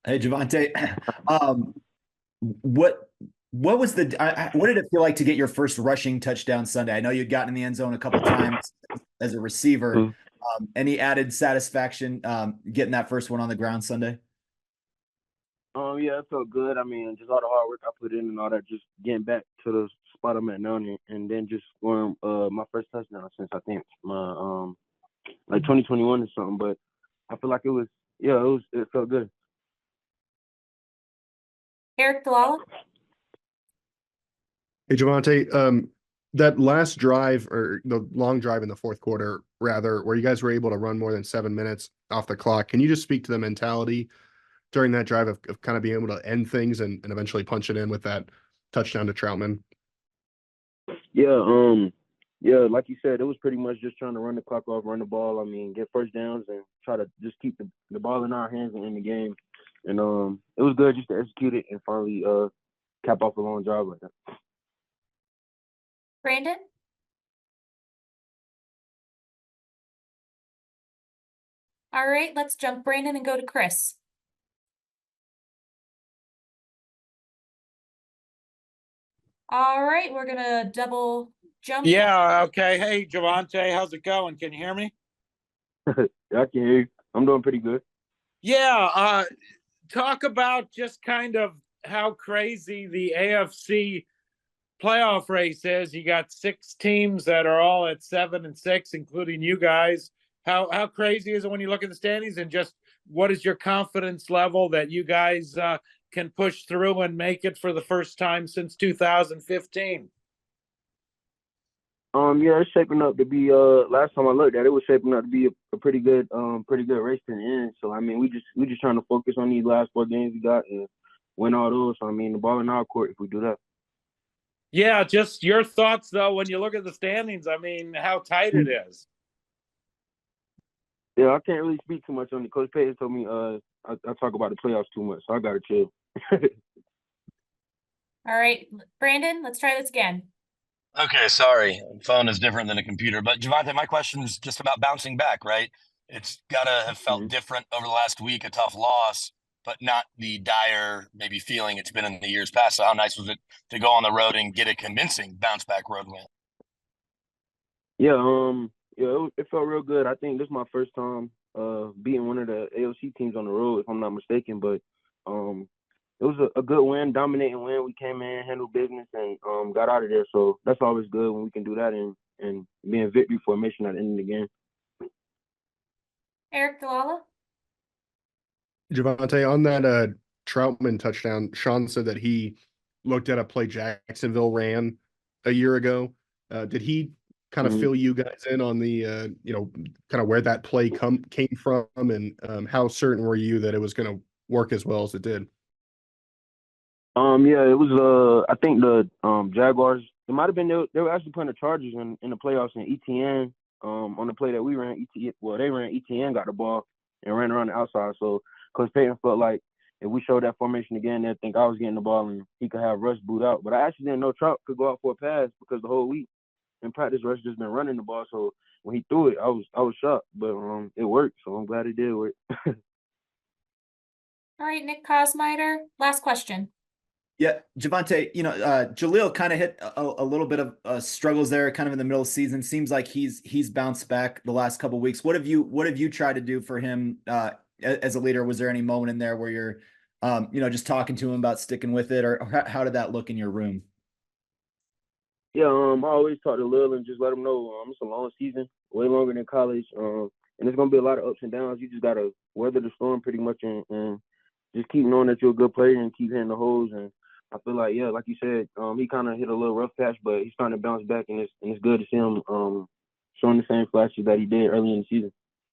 Hey, Javonte. Um, what what was what did it feel like to get your first rushing touchdown Sunday? I know you'd gotten in the end zone a couple times as a receiver. Mm. Any added satisfaction getting that first one on the ground Sunday? Yeah, it felt good. I mean, just all the hard work I put in and all that, just getting back to the spot I'm at now, and then just scoring my first touchdown since I think my like 2021 or something. But I feel like it felt good. Eric Dalala. Hey, Javonte, that last drive or the long drive in the fourth quarter, rather, where you guys were able to run more than 7 minutes off the clock, can you just speak to the mentality during that drive of kind of being able to end things and eventually punch it in with that touchdown to Troutman? Yeah, yeah, like you said, it was pretty much just trying to run the clock off, run the ball. I mean, get first downs and try to just keep the ball in our hands and in the game. And it was good just to execute it and finally cap off a long drive like that. Brandon. All right, let's jump Brandon and go to Chris. All right, we're gonna double jump. Yeah, okay. Hey, Javonte, how's it going? Can you hear me? Yeah, I can hear you. I'm doing pretty good. Yeah, talk about just kind of how crazy the AFC playoff race is. You got 6 teams that are all at 7-6, including you guys. How crazy is it when you look at the standings, and just what is your confidence level that you guys can push through and make it for the first time since 2015? Yeah, it's shaping up to be last time I looked at it was shaping up to be a pretty good race to the end. So I mean we just trying to focus on these last 4 games we got and win all those. So I mean the ball in our court if we do that. Yeah, just your thoughts though when you look at the standings. I mean, how tight it is. Yeah, I can't really speak too much on it. Coach Payton told me I talk about the playoffs too much, so I gotta chill. All right, Brandon, let's try this again. Okay, sorry. Phone is different than a computer. But Javonte, my question is just about bouncing back, right? It's gotta have felt Mhm. different over the last week, a tough loss, but not the dire maybe feeling it's been in the years past. So how nice was it to go on the road and get a convincing bounce back road win? Yeah, it felt real good. I think this is my first time beating one of the AOC teams on the road, if I'm not mistaken. But it was a good win, dominating win. We came in, handled business, and got out of there. So that's always good when we can do that and be in victory formation at the end of the game. Eric Dalala. Javonte, on that Troutman touchdown, Sean said that he looked at a play Jacksonville ran a year ago. Did he kind of Mhm. fill you guys in on the kind of where that play came from, and how certain were you that it was going to work as well as it did? Yeah, it was I think the Jaguars. It might have been they were actually playing the Chargers in the playoffs, and ETN on the play that we ran, they ran, ETN got the ball and ran around the outside. So Coach Payton felt like if we showed that formation again, they'd think I was getting the ball and he could have Russ boot out. But I actually didn't know Trout could go out for a pass because the whole week in practice Russ just been running the ball. So when he threw it, I was shocked, but it worked. So I'm glad it did work. All right, Nick Cosmider, last question. Yeah, Javonte, Jalil kind of hit a little bit of struggles there, kind of in the middle of the season. Seems like he's bounced back the last couple of weeks. What have you tried to do for him as a leader? Was there any moment in there where you're, just talking to him about sticking with it, or how did that look in your room? Yeah, I always talk to Lil and just let him know it's a long season, way longer than college. And there's gonna be a lot of ups and downs. You just gotta weather the storm pretty much and just keep knowing that you're a good player and keep hitting the holes. And I feel like, yeah, like you said, he kind of hit a little rough patch, but he's starting to bounce back, and it's good to see him showing the same flashes that he did early in the season.